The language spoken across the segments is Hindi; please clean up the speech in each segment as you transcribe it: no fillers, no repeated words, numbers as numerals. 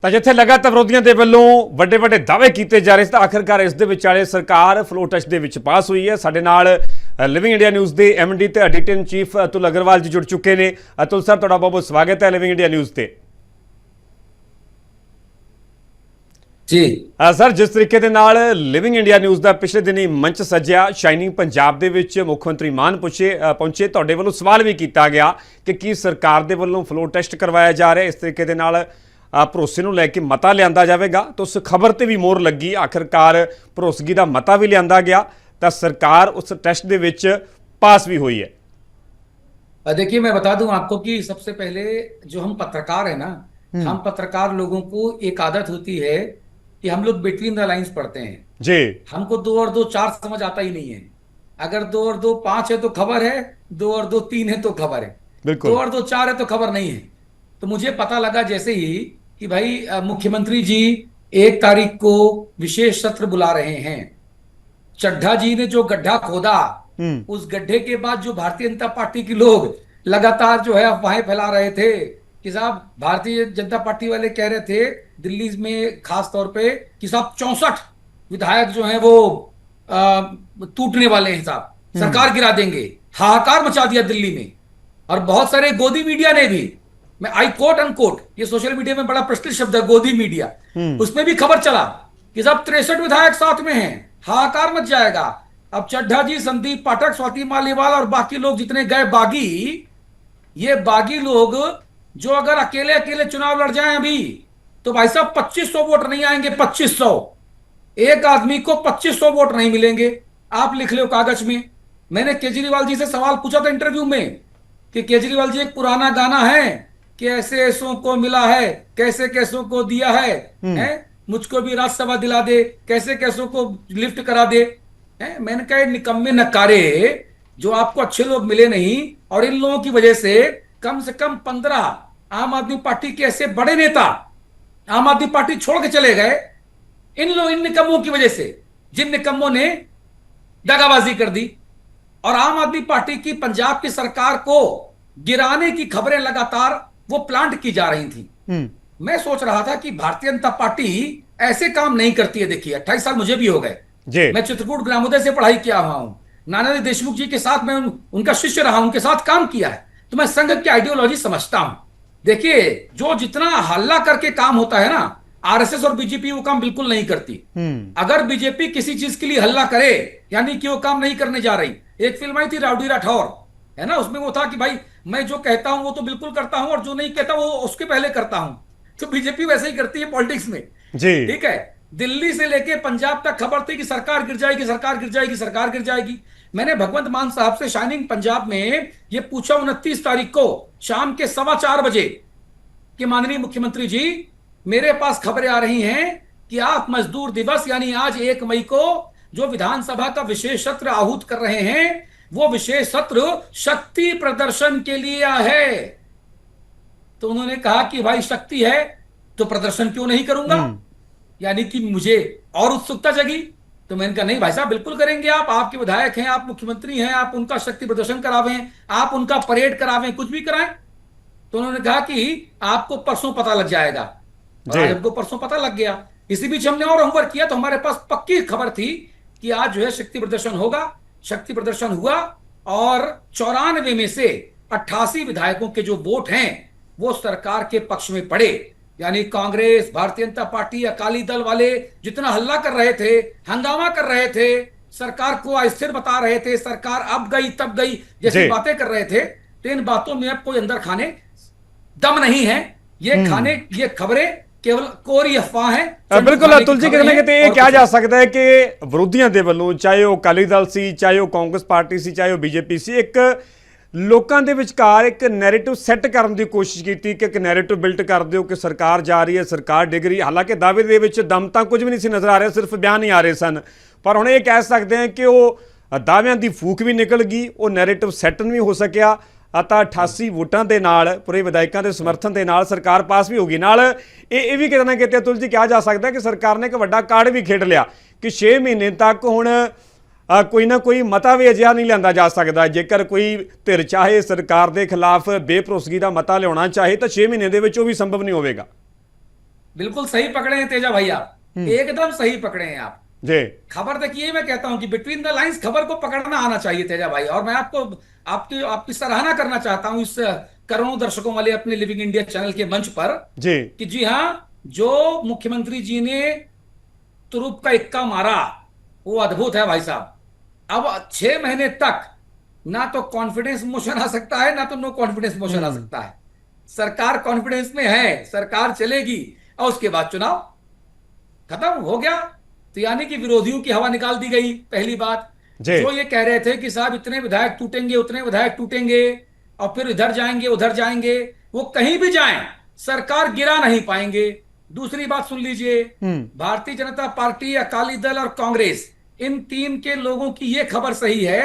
ਤਾਂ ਜਿੱਥੇ ਲਗਾਤਾਰ ਵਿਰੋਧੀਆਂ ਦੇ ਵੱਲੋਂ ਵੱਡੇ ਵੱਡੇ ਦਾਅਵੇ ਕੀਤੇ ਜਾ ਰਹੇ ਸੀ ਤਾਂ ਆਖਰਕਾਰ ਇਸ ਦੇ ਵਿਚਾਲੇ ਸਰਕਾਰ ਫਲੋ ਟੈਸਟ ਦੇ ਵਿੱਚ ਪਾਸ ਹੋਈ ਹੈ। ਸਾਡੇ ਨਾਲ ਲਿਵਿੰਗ ਇੰਡੀਆ ਨਿਊਜ਼ ਦੇ ਐਮਡੀ ਤੇ ਐਡੀਟਰ ਇਨ ਚੀਫ ਅਤੁਲ ਅਗਰਵਾਲ ਜੀ ਜੁੜ ਚੁੱਕੇ ਨੇ। ਅਤੁਲ ਸਰ, ਤੁਹਾਡਾ ਬਹੁਤ ਬਹੁਤ ਸਵਾਗਤ ਹੈ ਲਿਵਿੰਗ ਇੰਡੀਆ ਨਿਊਜ਼ ਤੇ। जी ਸਰ, ਜਿਸ ਤਰੀਕੇ ਦੇ ਨਾਲ ਲਿਵਿੰਗ ਇੰਡੀਆ ਨਿਊਜ਼ ਦਾ ਪਿਛਲੇ ਦਿਨੀ ਮੰਚ ਸੱਜਿਆ ਸ਼ਾਈਨਿੰਗ ਪੰਜਾਬ ਦੇ ਵਿੱਚ ਮੁੱਖ ਮੰਤਰੀ ਮਾਨ ਪਹੁੰਚੇ, ਤੁਹਾਡੇ ਵੱਲੋਂ ਸਵਾਲ ਵੀ ਕੀਤਾ ਗਿਆ ਕਿ ਕੀ ਸਰਕਾਰ ਦੇ ਵੱਲੋਂ ਫਲੋ ਟੈਸਟ ਕਰਵਾਇਆ ਜਾ ਰਿਹਾ, ਇਸ ਤਰੀਕੇ ਦੇ ਨਾਲ ਭਰੋਸੇ ਨੂੰ ਲੈ ਕੇ ਮਤਾ ਲਿਆਂਦਾ ਜਾਵੇਗਾ। ਤਾਂ ਉਸ ਖਬਰ ਤੇ ਵੀ ਮੋਹਰ ਲੱਗੀ, ਆਖਰਕਾਰ ਭਰੋਸਗੀ ਦਾ ਮਤਾ ਵੀ ਲਿਆਂਦਾ ਗਿਆ ਤਾਂ ਸਰਕਾਰ ਉਸ ਟੈਸਟ ਦੇ ਵਿੱਚ ਪਾਸ भी हुई है। देखिए, मैं बता दूं आपको कि सबसे पहले जो हम पत्रकार है ना, हम पत्रकार लोगों को एक आदत होती है कि हम लोग बिटवीन द लाइंस पढ़ते हैं जी। हमको 2 और 2 4 समझ आता ही नहीं है। अगर 2 और 2 5 है तो खबर है, 2 और 2 3 है तो खबर है, बिल्कुल 2 और 2 4 है तो खबर नहीं है। तो मुझे पता लगा जैसे ही कि भाई मुख्यमंत्री जी 1 तारीख को विशेष सत्र बुला रहे हैं। चड्ढा जी ने जो गड्ढा खोदा, उस गड्ढे के बाद जो भारतीय जनता पार्टी के लोग लगातार जो है अफवाहें फैला रहे थे कि साहब भारतीय जनता पार्टी वाले कह रहे थे दिल्ली में खास तौर पे कि साहब 64 विधायक जो हैं वो टूटने वाले हैं, साहब सरकार गिरा देंगे। हाहाकार मचा दिया दिल्ली में। और बहुत सारे गोदी मीडिया ने भी, मैं आई कोट अनकोट, ये सोशल मीडिया में बड़ा प्रचलित शब्द है गोदी मीडिया, उसमें भी खबर चला कि साहब 63 विधायक साथ में हैं, हाहाकार मच जाएगा। अब चड्ढा जी, संदीप पाठक, स्वाति मालीवाल और बाकी लोग जितने गए बागी, ये बागी लोग जो अगर अकेले अकेले चुनाव लड़ जाएं अभी तो भाई साहब 2500 वोट नहीं आएंगे। 2500 एक आदमी को 2500 वोट नहीं मिलेंगे। आप लिख लो कागज में। मैंने केजरीवाल जी से सवाल पूछा था इंटरव्यू में कि केजरीवाल जी, एक पुराना गाना है कि ऐसे ऐसों को मिला है, कैसे कैसों को दिया है, मुझको भी राज्यसभा दिला दे, कैसे कैसों को लिफ्ट करा दे। मैंने कहा निकम्मे नकारे, जो आपको अच्छे लोग मिले नहीं और इन लोगों की वजह से कम 15 आम आदमी पार्टी के ऐसे बड़े नेता आम आदमी पार्टी छोड़ के चले गए। इन निकम्मों की वजह से, जिन निकम्मों ने दगाबाजी कर दी और आम आदमी पार्टी की पंजाब की सरकार को गिराने की खबरें लगातार वो प्लांट की जा रही थी। मैं सोच रहा था कि भारतीय जनता पार्टी ऐसे काम नहीं करती है। देखिए, 28 साल मुझे भी हो गए। मैं चित्रकूट ग्रामोदय से पढ़ाई किया हुआ हूं। नानाजी देशमुख जी के साथ मैं उनका शिष्य रहा, उनके साथ काम किया है, तो मैं संघ की आइडियोलॉजी समझता हूं। देखिए, जो जितना हल्ला करके काम होता है ना, आरएसएस और बीजेपी वो काम बिल्कुल नहीं करती। अगर बीजेपी किसी चीज के लिए हल्ला करे, यानी कि वो काम नहीं करने जा रही। एक फिल्म आई थी राउडी राठौर, है ना, उसमें वो था कि भाई मैं जो कहता हूं वो तो बिल्कुल करता हूं और जो नहीं कहता वो उसके पहले करता हूं। तो बीजेपी वैसे ही करती है पॉलिटिक्स में जी। ठीक है, दिल्ली से लेके पंजाब तक खबर थी कि सरकार गिर जाएगी, सरकार गिर जाएगी, सरकार गिर जाएगी। मैंने भगवंत मान साहब से शाइनिंग पंजाब में ये पूछा 29 तारीख को शाम के 4:15 बजे कि माननीय मुख्यमंत्री जी, मेरे पास खबरें आ रही हैं कि आप मजदूर दिवस यानी आज 1 मई को जो विधानसभा का विशेष सत्र आहूत कर रहे हैं, वो विशेष सत्र शक्ति प्रदर्शन के लिए है। तो उन्होंने कहा कि भाई शक्ति है तो प्रदर्शन क्यों नहीं करूंगा, यानी कि मुझे और उत्सुकता जगी। तो मैंने कहा नहीं भाई साहब, बिल्कुल करेंगे। आप आपके विधायक हैं, आप मुख्यमंत्री हैं, आप उनका शक्ति प्रदर्शन करावें, आप उनका परेड करावें, कुछ भी कराएं। तो उन्होंने कहा कि आपको परसों पता लग जाएगा। और आज हमको परसों पता लग गया। इसी बीच हमने और होमवर्क किया तो हमारे पास पक्की खबर थी कि आज जो है शक्ति प्रदर्शन होगा। शक्ति प्रदर्शन हुआ और 94 में से 88 विधायकों के जो वोट हैं वो सरकार के पक्ष में पड़े। यानी कांग्रेस, भारतीय जनता पार्टी, अकाली दल वाले जितना हल्ला कर रहे थे, हंगामा कर रहे थे, सरकार को अस्थिर बता रहे थे, सरकार अब गई तब गई जैसी बातें कर रहे थे, तो इन बातों में अब कोई अंदर खाने दम नहीं है। ये खबरें केवल कोरी अफवाह है। बिल्कुल अतुल जी, कितने कितने ये क्या जा सकता है कि विरोधियों के ਵੱਲੋਂ, ਚਾਹੇ ਉਹ ਅਕਾਲੀ ਦਲ ਸੀ, ਚਾਹੇ ਉਹ ਕਾਂਗਰਸ ਪਾਰਟੀ ਸੀ, ਚਾਹੇ ਉਹ ਬੀਜੇਪੀ ਸੀ, ਇੱਕ ਲੋਕਾਂ ਦੇ ਵਿਚਕਾਰ ਇੱਕ ਨੈਰੇਟਿਵ ਸੈੱਟ ਕਰਨ ਦੀ ਕੋਸ਼ਿਸ਼ ਕੀਤੀ ਕਿ ਇੱਕ ਨੈਰੇਟਿਵ ਬਿਲਟ ਕਰ ਦਿਓ ਕਿ ਸਰਕਾਰ ਜਾ ਰਹੀ ਹੈ, ਸਰਕਾਰ ਡਿੱਗ ਰਹੀ। ਹਾਲਾਂਕਿ ਦਾਅਵੇ ਦੇ ਵਿੱਚ ਦਮ ਤਾਂ ਕੁਝ ਵੀ ਨਹੀਂ ਸੀ ਨਜ਼ਰ ਆ ਰਿਹਾ, ਸਿਰਫ ਬਿਆਨ ਹੀ ਆ ਰਹੇ ਸਨ। ਪਰ ਹੁਣ ਇਹ ਕਹਿ ਸਕਦੇ ਹਾਂ ਕਿ ਉਹ ਦਾਅਵਿਆਂ ਦੀ ਫੂਕ ਵੀ ਨਿਕਲ ਗਈ, ਉਹ ਨੈਰੇਟਿਵ ਸੈੱਟ ਵੀ ਹੋ ਸਕਿਆ ਤਾਂ 88 ਵੋਟਾਂ ਦੇ ਨਾਲ, ਪੂਰੇ ਵਿਧਾਇਕਾਂ ਦੇ ਸਮਰਥਨ ਦੇ ਨਾਲ ਸਰਕਾਰ ਪਾਸ ਵੀ ਹੋ ਗਈ। ਨਾਲ ਇਹ ਵੀ ਕਿਤੇ ਨਾ ਕਿਤੇ ਅਤੁਲ ਜੀ ਕਿਹਾ ਜਾ ਸਕਦਾ ਕਿ ਸਰਕਾਰ ਨੇ ਇੱਕ ਵੱਡਾ ਕਾਰਡ ਵੀ ਖੇਡ ਲਿਆ ਕਿ 6 ਮਹੀਨੇ ਤੱਕ ਹੁਣ ਕੋਈ ਨਾ ਕੋਈ ਮਤਾ ਵੀ ਅਜਿਹਾ ਨਹੀਂ ਲਿਆਂਦਾ ਜਾ ਸਕਦਾ। ਜੇਕਰ ਕੋਈ ਧਿਰ ਚਾਹੇ ਸਰਕਾਰ ਦੇ ਖਿਲਾਫ ਬੇਭਰੋਸਗੀ ਦਾ ਮਤਾ ਲਿਆਉਣਾ ਚਾਹੇ ਤਾਂ 6 ਮਹੀਨੇ ਦੇ ਵਿੱਚ ਉਹ ਵੀ ਸੰਭਵ ਨਹੀਂ ਹੋਵੇਗਾ। बिल्कुल सही पकड़े हैं तेजा भाई, आप एकदम सही पकड़े हैं आप। जी खबर देखिए, मैं कहता हूं कि बिटवीन द लाइंस खबर को पकड़ना आना चाहिए तेजा भाई। और मैं आपको आपकी आपकी सराहना करना चाहता हूं इस करोड़ों दर्शकों वाले अपने लिविंग इंडिया चैनल के मंच पर, जी कि जी हां, जो मुख्यमंत्री जी ने तुरुप का इक्का मारा वो अद्भुत है भाई साहब। अब 6 महीने तक ना तो कॉन्फिडेंस मोशन आ सकता है, ना तो नो कॉन्फिडेंस मोशन आ सकता है। सरकार कॉन्फिडेंस में है, सरकार चलेगी, और उसके बाद चुनाव खत्म हो गया। तो यानी कि विरोधियों की हवा निकाल दी गई, पहली बात। जी जो ये कह रहे थे कि साहब इतने विधायक टूटेंगे, उतने विधायक टूटेंगे, और फिर इधर जाएंगे उधर जाएंगे, वो कहीं भी जाएं सरकार गिरा नहीं पाएंगे। दूसरी बात सुन लीजिए, भारतीय जनता पार्टी, अकाली दल और कांग्रेस, इन तीन के लोगों की यह खबर सही है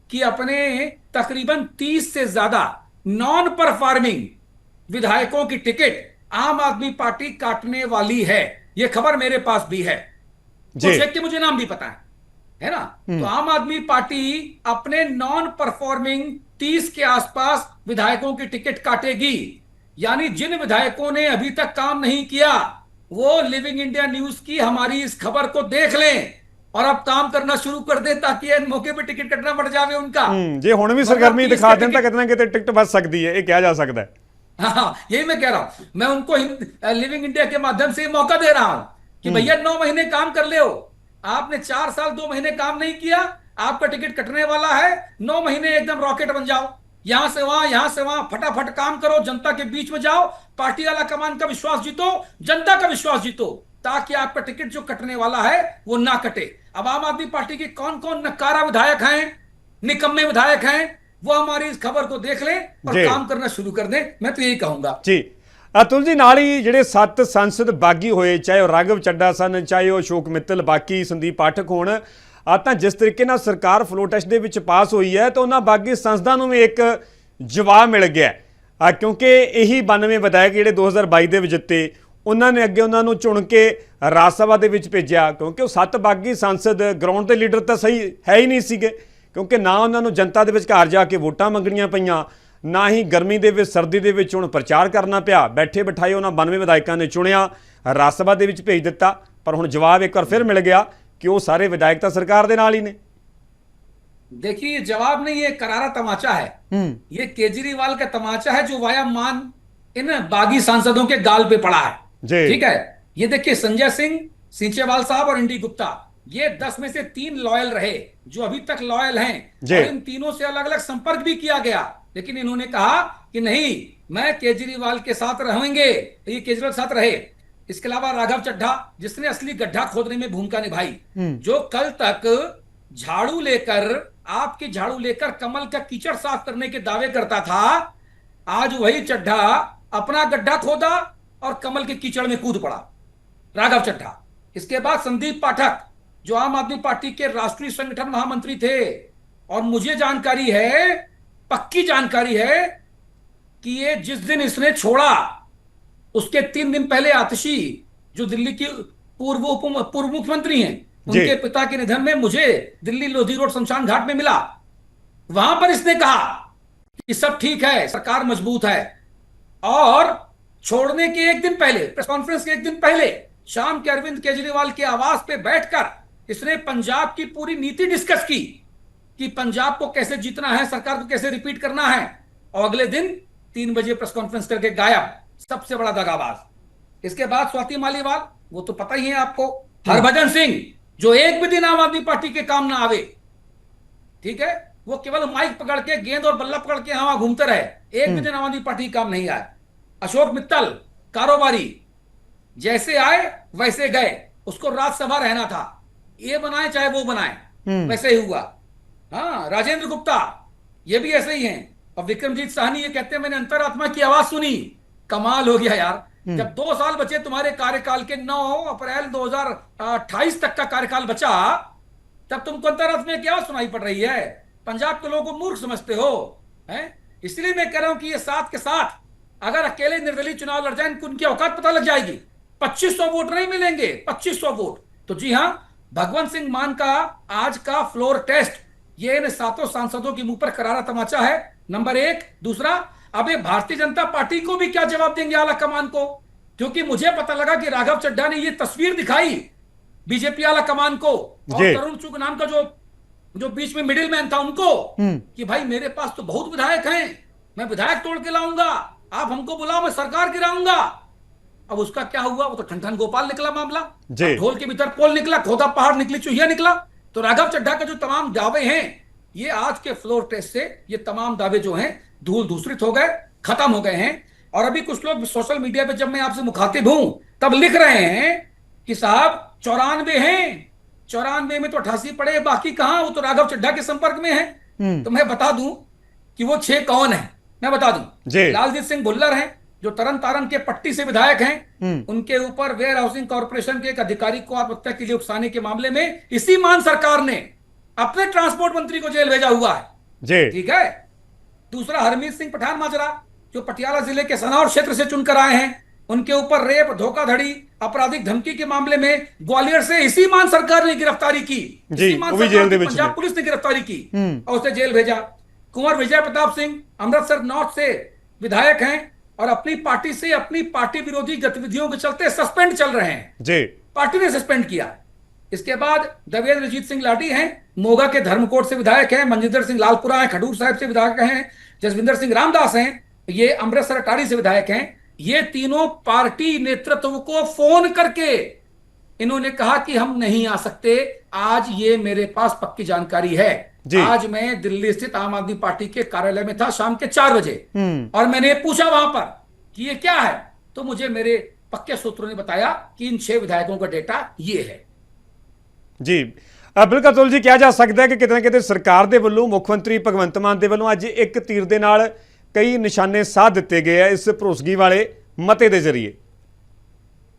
कि अपने तकरीबन 30 से ज्यादा नॉन परफॉर्मिंग विधायकों की टिकट आम आदमी पार्टी काटने वाली है। यह खबर मेरे पास भी है, जी कुछ एक के मुझे नाम भी पता है ना। तो आम आदमी पार्टी अपने नॉन परफॉर्मिंग 30 के आसपास विधायकों की टिकट काटेगी। यानी जिन विधायकों ने अभी तक काम नहीं किया, वो लिविंग इंडिया न्यूज की हमारी इस खबर को देख लें और अब काम करना शुरू कर दें, ताकि इन मौके पे टिकट कटना पड़ जावे उनका। ਜੇ ਹੁਣ ਵੀ वरना ਸਰਗਰਮੀ 30 ਦਿਖਾ के ਦੇਣ ਤਾਂ टिकट, किਤੇ ना किते टिकट बच सकती है, ये किया जा सकता है। हाँ यही मैं कह रहा हूं। मैं उनको लिविंग इंडिया के माध्यम से मौका दे रहा हूं कि भैया 9 महीने काम कर ले हो, आपने 4 साल 2 महीने काम नहीं किया, आपका टिकट कटने वाला है। 9 महीने एकदम रॉकेट बन जाओ, यहां से वहां यहां से वहां फटाफट काम करो, जनता के बीच में जाओ, पार्टी वाला कमान का विश्वास जीतो, जनता का विश्वास जीतो, ताकि आपका टिकट जो कटने वाला है वो ना कटे। अब आम आदमी पार्टी के कौन कौन नकारा विधायक हैं, निकम्मे विधायक हैं, वो हमारी इस खबर को देख लें और जी। काम करना शुरू कर दें। मैं तो यही कहूंगा ਜੀ ਅਤੁਲ ਜੀ, ਨਾਲ ਹੀ ਜਿਹੜੇ 7 ਸੰਸਦ ਬਾਗੀ ਹੋਏ, ਚਾਹੇ ਉਹ ਰਾਘਵ ਚੱਡਾ ਸਨ, ਚਾਹੇ ਉਹ ਅਸ਼ੋਕ ਮਿੱਤਲ, ਬਾਕੀ ਸੰਦੀਪ ਪਾਠਕ ਹੋਣ, ਤਾਂ ਜਿਸ ਤਰੀਕੇ ਨਾਲ ਸਰਕਾਰ ਫਲੋ ਟੈਸਟ ਦੇ ਵਿੱਚ ਪਾਸ ਹੋਈ ਹੈ, ਤਾਂ ਉਹਨਾਂ ਬਾਗੀ ਸੰਸਦਾਂ ਨੂੰ ਵੀ ਇੱਕ ਜਵਾਬ ਮਿਲ ਗਿਆ ਕਿਉਂਕਿ ਇਹੀ 92 ਵਿਧਾਇਕ ਜਿਹੜੇ 2022 ਦੇ ਵਿੱਚ ਜਿੱਤੇ, ਉਹਨਾਂ ਨੇ ਅੱਗੇ ਉਹਨਾਂ ਨੂੰ ਚੁਣ ਕੇ ਰਾਜ ਸਭਾ ਦੇ ਵਿੱਚ ਭੇਜਿਆ, ਕਿਉਂਕਿ ਉਹ 7 ਬਾਗੀ ਸੰਸਦ ਗਰਾਊਂਡ ਦੇ ਲੀਡਰ ਤਾਂ ਸਹੀ ਹੈ ਹੀ ਨਹੀਂ ਸੀਗੇ, ਕਿਉਂਕਿ ਨਾ ਉਹਨਾਂ ਨੂੰ ਜਨਤਾ ਦੇ ਵਿਚਕਾਰ ਜਾ ਕੇ ਵੋਟਾਂ ਮੰਗਣੀਆਂ ਪਈਆਂ, ਨਾ ਹੀ ਗਰਮੀ ਦੇ ਵਿੱਚ ਸਰਦੀ ਦੇ ਵਿੱਚ ਹੁਣ ਪ੍ਰਚਾਰ ਕਰਨਾ ਪਿਆ। ਬੈਠੇ ਬਿਠਾਏ ਉਹਨਾਂ 92 ਵਿਧਾਇਕਾਂ ਨੇ ਚੁਣਿਆ, ਰਾਜ ਸਭਾ ਦੇ ਵਿੱਚ ਭੇਜ ਦਿੱਤਾ। ਪਰ ਹੁਣ ਜਵਾਬ ਇੱਕ ਵਾਰ ਫਿਰ ਮਿਲ ਗਿਆ ਕਿ ਉਹ ਸਾਰੇ ਵਿਧਾਇਕ ਤਾਂ ਸਰਕਾਰ ਦੇ ਨਾਲ ਹੀ ਨੇ। देखिए, जवाब नहीं, ये करारा तमाचा है। ये केजरीवाल का तमाचा है जो वाया मान इन बागी सांसदों के गाल पे पड़ा है। जी। ठीक है, ये देखिए संजय सिंह, सींचेवाल साहब और इंडी गुप्ता, ये 10 में से 3 लॉयल रहे, जो अभी तक लॉयल हैं। जी। और इन तीनों से अलग अलग संपर्क भी किया गया, लेकिन इन्होंने कहा कि नहीं, मैं केजरीवाल के साथ रहेंगे, ये केजरीवाल के साथ रहे। इसके अलावा राघव चड्ढा, जिसने असली गड्ढा खोदने में भूमिका निभाई, जो कल तक झाड़ू लेकर, आपके झाड़ू लेकर कमल का कीचड़ साफ करने के दावे करता था, आज वही चड्ढा अपना गड्ढा खोदा और कमल के कीचड़ में कूद पड़ा, राघव चड्ढा। इसके बाद संदीप पाठक, जो आम आदमी पार्टी के राष्ट्रीय संगठन महामंत्री थे, और मुझे जानकारी है, पक्की जानकारी है, कि ये जिस दिन इसने छोड़ा उसके 3 दिन पहले आतिशी, जो दिल्ली की पूर्व मुख्यमंत्री हैं, उनके पिता के निधन में मुझे दिल्ली लोधी रोड शमशान घाट में मिला। वहां पर इसने कहा कि सब ठीक है, सरकार मजबूत है। और छोड़ने के एक दिन पहले, प्रेस कॉन्फ्रेंस के एक दिन पहले, शाम के अरविंद केजरीवाल के आवास पे बैठकर इसने पंजाब की पूरी नीति डिस्कस की कि पंजाब को कैसे जीतना है, सरकार को कैसे रिपीट करना है। और अगले दिन 3 बजे प्रेस कॉन्फ्रेंस करके गायब, सबसे बड़ा दगाबाज। इसके बाद स्वाति मालीवाल, वो तो पता ही है आपको। हरभजन सिंह, जो एक भी दिन आम आदमी पार्टी के काम ना आवे, ठीक है, वो केवल माइक पकड़ के, गेंद और बल्ला पकड़ के वहां घूमते रहे, एक भी दिन आम आदमी पार्टी काम नहीं आए। अशोक मित्तल, कारोबारी, जैसे आए वैसे गए, उसको राज्यसभा रहना था, ये बनाए चाहे वो बनाए, वैसे ही हुआ। हाँ, राजेंद्र गुप्ता, ये भी ऐसे ही हैं। और विक्रमजीत साहनी, ये कहते हैं मैंने अंतरात्मा की आवाज सुनी। कमाल हो गया यार, जब 2 साल बचे तुम्हारे कार्यकाल के, 9 अप्रैल 2028 तक का कार्यकाल बचा, तब तुमको अंतरात्मा की आवाज सुनाई पड़ रही है। पंजाब के लोगों को मूर्ख समझते हो, हैं? इसलिए मैं कह रहा हूं कि ये साथ के साथ अगर अकेले निर्दलीय चुनाव लड़ जाए, उनकी औकात पता लग जाएगी। 2500 वोट नहीं मिलेंगे, 2500 वोट। तो जी हां, भगवंत सिंह मान का आज का फ्लोर टेस्ट, ये इन 7 सांसदों के मुंह पर करारा तमाचा है, नंबर 1। दूसरा, अब ये भारतीय जनता पार्टी को भी क्या जवाब देंगे, आला कमान को, क्योंकि मुझे पता लगा कि राघव चड्ढा ने ये तस्वीर दिखाई बीजेपी वाला कमान को और जी। तरुण चुग नाम का जो जो बीच में मिडिल मैन था उनको, कि भाई मेरे पास तो बहुत विधायक हैं, मैं विधायक तोड़ के लाऊंगा, आप हमको बुलाओ, मैं सरकार गिराऊंगा। अब उसका क्या हुआ? वो तो ठन गोपाल निकला मामला। जी। ढोल के भीतर पोल निकला, खोदा पहाड़ निकली, चूहिया निकला। तो राघव चड्ढा का जो तमाम दावे हैं, ये आज के फ्लोर टेस्ट से ये तमाम दावे जो हैं धूल धूसरित हो गए, खत्म हो गए हैं। और अभी कुछ लोग सोशल मीडिया पे, जब मैं आपसे मुखातिब हूं, तब लिख रहे हैं कि साहब 94 हैं, 94 में तो 88 पड़े, बाकी कहां? वो तो राघव चड्ढा के संपर्क में है। तो मैं बता दूं कि वो 6 कौन है, मैं बता दूं। लालजीत सिंह भुल्लर हैं, जो तरन तारण के पट्टी से विधायक हैं। उनके ऊपर वेयर हाउसिंग कॉर्पोरेशन के एक अधिकारी को आत्महत्या के लिए उकसाने के मामले में इसी मान सरकार ने अपने ट्रांसपोर्ट मंत्री को जेल भेजा हुआ है। ठीक है। दूसरा हरमीत सिंह पठान माजरा, जो पटियाला जिले के सनौर क्षेत्र से चुनकर आए हैं, उनके ऊपर रेप, धोखाधड़ी, आपराधिक धमकी के मामले में ग्वालियर से इसी मान सरकार ने गिरफ्तारी की, इसी मान सरकार की पंजाब पुलिस ने गिरफ्तारी की और उसे जेल भेजा। कुंवर विजय प्रताप सिंह अमृतसर नॉर्थ से विधायक हैं और अपनी पार्टी से अपनी पार्टी विरोधी गतिविधियों के चलते सस्पेंड चल रहे हैं, पार्टी ने सस्पेंड किया। इसके बाद देवेंद्रजीत सिंह लाठी हैं, मोगा के धर्मकोट से विधायक हैं। मनजिंदर सिंह लालपुरा हैं, खडूर साहिब से विधायक हैं। जसविंदर सिंह रामदास हैं, ये अमृतसर अटारी से विधायक हैं। ये तीनों पार्टी नेतृत्व को फोन करके इन्होंने कहा कि हम नहीं आ सकते। आज ये मेरे पास पक्की जानकारी है। आज मैं दिल्ली स्थित आम आदमी पार्टी के कार्यालय में था शाम के 4 बजे और मैंने पूछा वहां पर कि ये क्या है, तो मुझे मेरे पक्के सूत्रों ने बताया कि इन 6 विधायकों का डेटा ये है। जी बिल्कुल अतुल जी, ਕਿਹਾ ਜਾ ਸਕਦਾ ਹੈ ਕਿ ਕਿਤੇ ਨਾ ਕਿਤੇ ਸਰਕਾਰ ਦੇ ਵੱਲੋਂ, ਮੁੱਖ ਮੰਤਰੀ ਭਗਵੰਤ ਮਾਨ ਦੇ ਵੱਲੋਂ ਅੱਜ ਇੱਕ ਤੀਰ ਦੇ ਨਾਲ कई निशाने साध दिते गए हैं इस भरोसगी वाले मते के जरिए।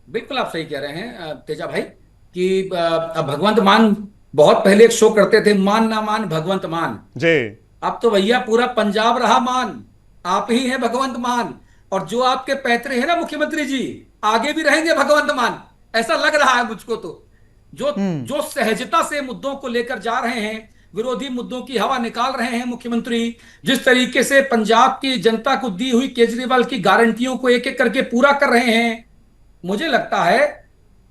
बिल्कुल आप सही कह रहे हैं तेजा भाई कि भगवंत मान बहुत पहले एक शो करते थे, मान ना मान भगवंत मान जी। अब तो भैया पूरा पंजाब रहा मान, आप ही हैं भगवंत मान। और जो आपके पैतरे हैं ना मुख्यमंत्री जी, आगे भी रहेंगे भगवंत मान, ऐसा लग रहा है मुझको। तो जो सहजता से मुद्दों को लेकर जा रहे हैं, विरोधी मुद्दों की हवा निकाल रहे हैं मुख्यमंत्री, जिस तरीके से पंजाब की जनता को दी हुई केजरीवाल की गारंटियों को एक एक करके पूरा कर रहे हैं, मुझे लगता है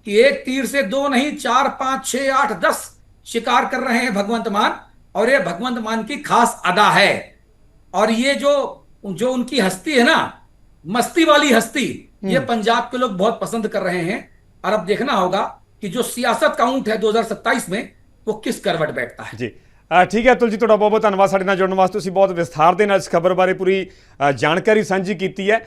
कि एक तीर से 2 नहीं 4, 5, 6, 8, 10 शिकार कर रहे हैं भगवंत मान। और ये भगवंत मान की खास अदा है। और ये जो उनकी हस्ती है ना, मस्ती वाली हस्ती, ये पंजाब के लोग बहुत पसंद कर रहे हैं। और अब देखना होगा कि जो सियासत का ऊंट है 2027 में, वो किस करवट बैठता है। जी ठीक है अतुल जी, ਤੁਹਾਡਾ ਬਹੁਤ ਬਹੁਤ ਧੰਨਵਾਦ ਸਾਡੇ ਨਾਲ ਜੁੜਨ ਵਾਸਤੇ। ਤੁਸੀਂ ਬਹੁਤ ਵਿਸਥਾਰ ਦੇ ਨਾਲ ਇਸ ਖਬਰ ਬਾਰੇ ਪੂਰੀ ਜਾਣਕਾਰੀ ਸਾਂਝੀ ਕੀਤੀ ਹੈ।